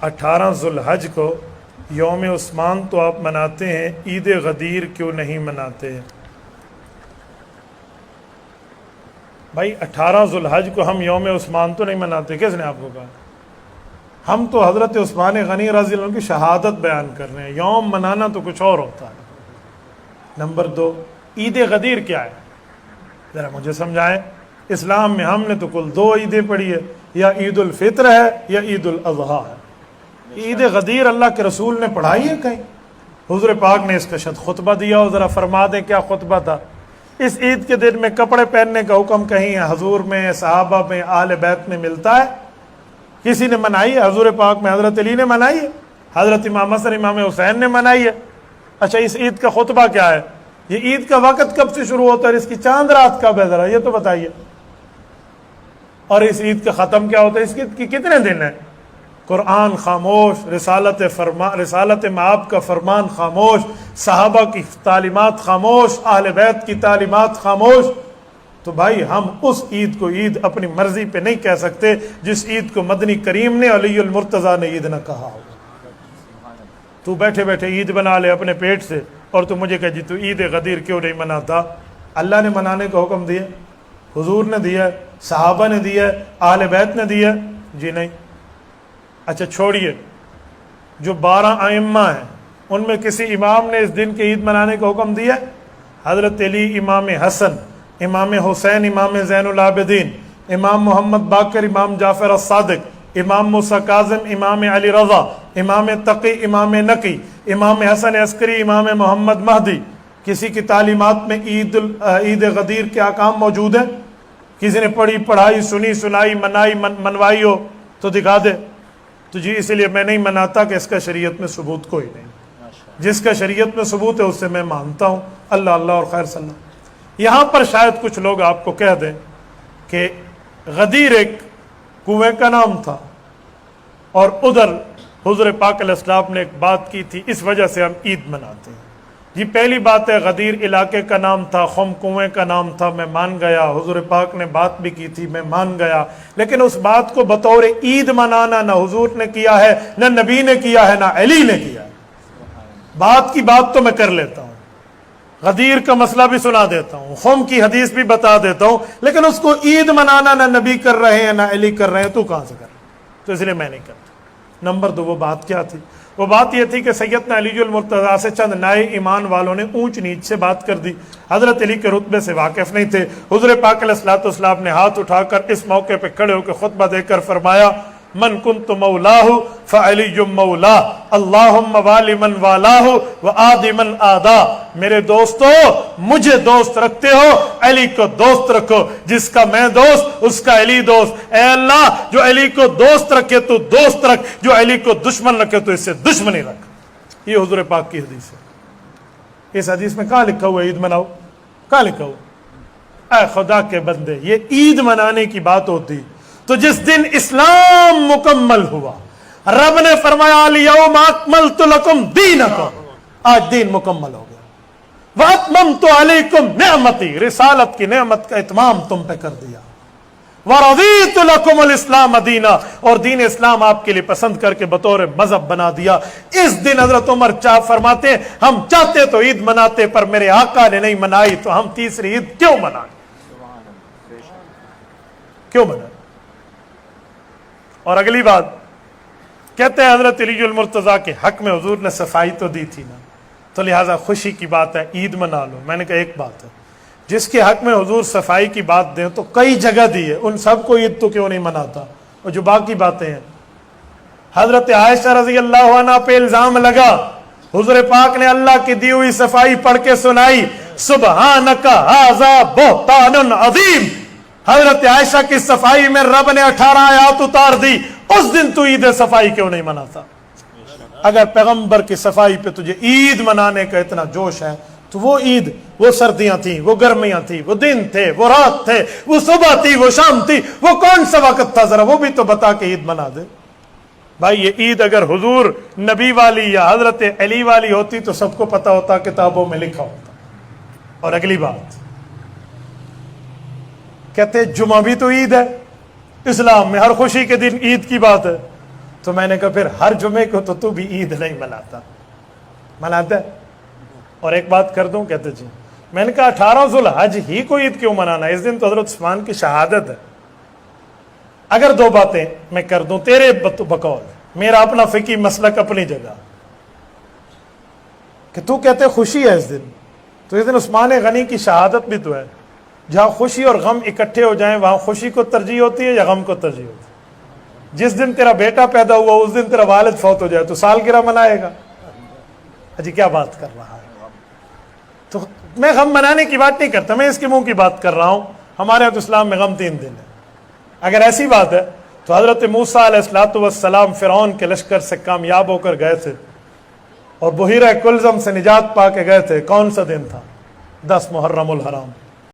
18 ذوالحج کو یوم عثمان تو آپ مناتے ہیں، عید غدیر کیوں نہیں مناتے؟ بھائی 18 ذوالحج کو ہم یوم عثمان تو نہیں مناتے، کس نے آپ کو کہا؟ ہم تو حضرت عثمان غنی رضی اللہ عنہ کی شہادت بیان کر رہے ہیں، یوم منانا تو کچھ اور ہوتا ہے۔ نمبر 2، عید غدیر کیا ہے؟ ذرا مجھے سمجھائیں۔ اسلام میں ہم نے تو کل 2 عیدیں پڑھی ہے، یا عید الفطر ہے یا عید الاضحیٰ ہے۔ عید غدیر اللہ کے رسول نے پڑھائی ہے کہیں؟ حضور پاک نے اس کا شد خطبہ دیا ہو، ذرا فرما دیں کیا خطبہ تھا؟ اس عید کے دن میں کپڑے پہننے کا حکم کہیں حضور میں، صحابہ میں، آل بیت میں ملتا ہے؟ کسی نے منائی ہے؟ حضور پاک میں حضرت علی نے منائی ہے، حضرت امام حسن امام حسین نے منائی ہے۔ اچھا، اس عید کا خطبہ کیا ہے؟ یہ عید کا وقت کب سے شروع ہوتا ہے، اس کی چاند رات کب ہے، ذرا یہ تو بتائیے۔ اور اس عید کا ختم کیا ہوتا ہے؟ اس عید کی کتنے دن ہیں؟ قرآن خاموش، رسالت مآب کا فرمان خاموش، صحابہ کی تعلیمات خاموش، اہل بیت کی تعلیمات خاموش۔ تو بھائی ہم اس عید کو عید اپنی مرضی پہ نہیں کہہ سکتے جس عید کو مدنی کریم نے، علی المرتضیٰ نے عید نہ کہا ہو۔ تو بیٹھے بیٹھے عید بنا لے اپنے پیٹ سے، اور تو مجھے کہ جی تو عید غدیر کیوں نہیں مناتا؟ اللہ نے منانے کا حکم دیا، حضور نے دیا، صحابہ نے دیا، اہل بیت نے دیا؟ جی نہیں۔ اچھا چھوڑیے، جو 12 ائمہ ہیں ان میں کسی امام نے اس دن کے عید منانے کا حکم دیا؟ حضرت علی، امام حسن، امام حسین، امام زین العابدین، امام محمد باقر، امام جعفر الصادق، امام موسیٰ کاظم، امام علی رضا، امام تقی، امام نقی، امام حسن عسکری، امام محمد مہدی، کسی کی تعلیمات میں عید غدیر کے احکام موجود ہیں؟ کسی نے پڑھی، پڑھائی، سنی، سنائی، منائی، منوائی ہو تو دکھا دے۔ تو جی اس لیے میں نہیں مناتا کہ اس کا شریعت میں ثبوت کوئی نہیں، جس کا شریعت میں ثبوت ہے اس سے میں مانتا ہوں۔ اللہ اللہ اور خیر صلی اللہ۔ یہاں پر شاید کچھ لوگ آپ کو کہہ دیں کہ غدیر ایک کنویں کا نام تھا، اور ادھر حضور پاک علیہ السلام نے ایک بات کی تھی، اس وجہ سے ہم عید مناتے ہیں۔ جی پہلی بات ہے، غدیر علاقے کا نام تھا، خم کنویں کا نام تھا، میں مان گیا، حضور پاک نے بات بھی کی تھی، میں مان گیا، لیکن اس بات کو بطور عید منانا نہ حضور نے کیا ہے، نہ نبی نے کیا ہے، نہ علی نے کیا ہے۔ بات کی بات تو میں کر لیتا ہوں، غدیر کا مسئلہ بھی سنا دیتا ہوں، خم کی حدیث بھی بتا دیتا ہوں، لیکن اس کو عید منانا نہ نبی کر رہے ہیں نہ علی کر رہے ہیں، تو کہاں سے کر رہے ہیں؟ تو اس لیے میں نہیں کرتا۔ نمبر 2، وہ بات کیا تھی؟ وہ بات یہ تھی کہ سیدنا علی المرتضیٰ سے چند نئے ایمان والوں نے اونچ نیچ سے بات کر دی، حضرت علی کے رتبے سے واقف نہیں تھے۔ حضور پاک علیہ الصلوۃ والسلام نے ہاتھ اٹھا کر اس موقع پہ کھڑے ہو کے خطبہ دے کر فرمایا، من کنت مولاہ فعلی مولاہ، اللہم والی من والاہ وآدی من آدا۔ میرے دوستو، مجھے دوست رکھتے ہو، علی کو دوست رکھو، جس کا میں دوست اس کا علی دوست۔ اے اللہ، جو علی کو دوست رکھے تو دوست رکھ، جو علی کو دشمن رکھے تو اس سے دشمنی رکھ۔ یہ حضور پاک کی حدیث ہے۔ اس حدیث میں کہاں لکھا ہوا عید مناؤ؟ کہاں لکھا ہوا؟ اے خدا کے بندے، یہ عید منانے کی بات ہوتی تو جس دن اسلام مکمل ہوا، رب نے فرمایا الیوم اکملت لکم دینکم، آج دین مکمل ہو گیا، واتممت علیکم نعمتی، رسالت کی نعمت کا اتمام تم پہ کر دیا، ورضیت لکم الاسلام دینا، اور دین اسلام آپ کے لیے پسند کر کے بطور مذہب بنا دیا۔ اس دن حضرت عمر فرماتے ہیں ہم چاہتے تو عید مناتے، پر میرے آقا نے نہیں منائی، تو ہم تیسری عید کیوں منائیں؟ کیوں منائیں؟ اور اگلی بات کہتے ہیں حضرت علی المرتضیٰ کے حق میں حضور نے صفائی تو دی تھی نا، تو لہٰذا خوشی کی بات ہے، عید منا لو۔ میں نے کہا ایک بات ہے، جس کے حق میں حضور صفائی کی بات دیں تو کئی جگہ دی ہے، ان سب کو عید تو کیوں نہیں مناتا؟ اور جو باقی باتیں ہیں، حضرت عائشہ رضی اللہ عنہ پہ الزام لگا، حضور پاک نے اللہ کی دی ہوئی صفائی پڑھ کے سنائی، سبحانک ھذا بہتان عظیم۔ حضرت عائشہ کی صفائی میں رب نے 18 آیات اتار دی، اس دن تو عید صفائی کیوں نہیں مناتا؟ اگر پیغمبر کی صفائی پہ تجھے عید منانے کا اتنا جوش ہے تو وہ عید، وہ سردیاں تھیں، وہ گرمیاں تھیں، وہ دن تھے، وہ رات تھے، وہ صبح تھی، وہ شام تھی، وہ کون سا وقت تھا، ذرا وہ بھی تو بتا کے عید منا دے۔ بھائی یہ عید اگر حضور نبی والی یا حضرت علی والی ہوتی تو سب کو پتا ہوتا، کتابوں میں لکھا ہوتا۔ اور اگلی بات کہتے جمعہ بھی تو عید ہے، اسلام میں ہر خوشی کے دن عید کی بات ہے، تو میں نے کہا پھر ہر جمعے کو تو بھی عید نہیں مناتا؟ مناتا ہے؟ اور ایک بات کر دوں؟ کہتے جی میں نے کہا 18 ذوالحج ہی کو عید کیوں منانا؟ اس دن تو حضرت عثمان کی شہادت ہے۔ اگر دو باتیں میں کر دوں تیرے بقول، میرا اپنا فقہی مسلک اپنی جگہ، کہ تو کہتے خوشی ہے اس دن، تو اس دن عثمان غنی کی شہادت بھی تو ہے۔ جہاں خوشی اور غم اکٹھے ہو جائیں وہاں خوشی کو ترجیح ہوتی ہے یا غم کو ترجیح ہوتی ہے؟ جس دن تیرا بیٹا پیدا ہوا اس دن تیرا والد فوت ہو جائے تو سالگرہ منائے گا؟ جی کیا بات کر رہا ہے؟ تو میں غم منانے کی بات نہیں کرتا، میں اس کے منہ کی بات کر رہا ہوں۔ ہمارے یہاں تو اسلام میں غم 3 دن ہے۔ اگر ایسی بات ہے تو حضرت موسیٰ علیہ السلام فرعون کے لشکر سے کامیاب ہو کر گئے تھے اور بحیرہ کلزم سے نجات پا کے گئے تھے، کون سا دن تھا؟ 10 محرم الحرام۔